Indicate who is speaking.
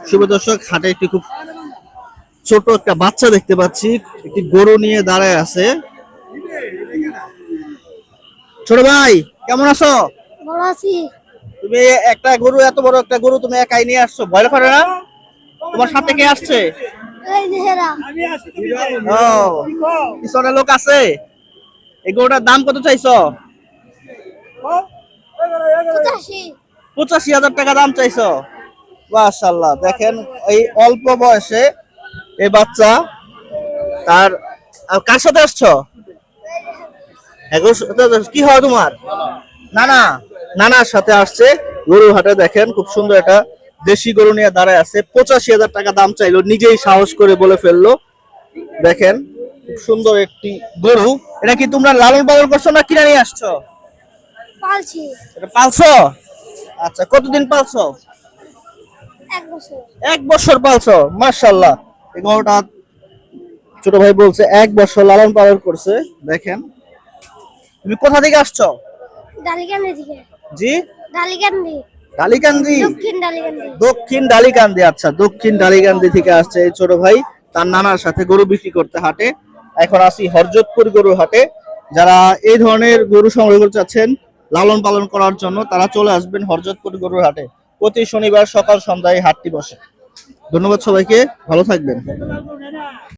Speaker 1: শুভ দর্শক, হাটে একটি খুব ছোট একটা বাচ্চা দেখতে পাচ্ছি, একটি গরু নিয়ে দাঁড়ায় আছে। ছোট ভাই, কেমন আছো?
Speaker 2: ভালো আছি।
Speaker 1: তুমি একটা গরু, এত বড় একটা গরু তুমি একাই নিয়ে আসছো, ভয় করে না? তোমার সাথে কে আসছে?
Speaker 2: এই যে হেরা
Speaker 1: ও, পিছনে লোক আছে। এই গরুটার দাম কত চাইছো?
Speaker 2: 85।
Speaker 1: 85,000 টাকা দাম চাইছো। মাশাআল্লাহ, দেখেন এই অল্প বয়সে এই বাচ্চা। তার কার সাথে আসছো? কি হয় তোমার? নানা, নানার সাথে আসছে। গরু হাটে দেখেন খুব সুন্দর একটা দেশি গরু নিয়ে দাঁড়ায় আছে। 85,000 টাকা দাম চাইলো, নিজেই সাহস করে বলে ফেললো। দেখেন খুব সুন্দর একটি গরু। এটা কি তোমরা লালন পালন করছো না কিনে নিয়ে আসছো?
Speaker 2: পালছি
Speaker 1: এটা পালছো? আচ্ছা, কতদিন পালছো?
Speaker 2: 1 বছর।
Speaker 1: 1 বছর পালছো, মাশাআল্লাহ। এই গরুটা ছোট ভাই বলছে 1 বছর লালন পালন করছে। দেখেন, তুমি কোথা থেকে আসছো?
Speaker 2: ডালিকান্দি থেকে।
Speaker 1: জি,
Speaker 2: ডালিকান্দি,
Speaker 1: ডালিকান্দি।
Speaker 2: দক্ষিণ ডালিকান্দি।
Speaker 1: দক্ষিণ ডালিকান্দি, আচ্ছা, দক্ষিণ ডালিকান্দি থেকে আসছে এই ছোট ভাই তার নানার সাথে গরু বিক্রি করতে হাটে। এখন আসি হরজতপুর গরু হাটে। যারা এই ধরনের গরু সংগ্রহ করতে চাচ্ছেন লালন পালন করার জন্য, তারা চলে আসবেন হরজতপুর গরুর হাটে। প্রতি শনিবার সকাল সন্ধ্যায় হাটটি বসে। ধন্যবাদ সবাইকে, ভালো থাকবেন।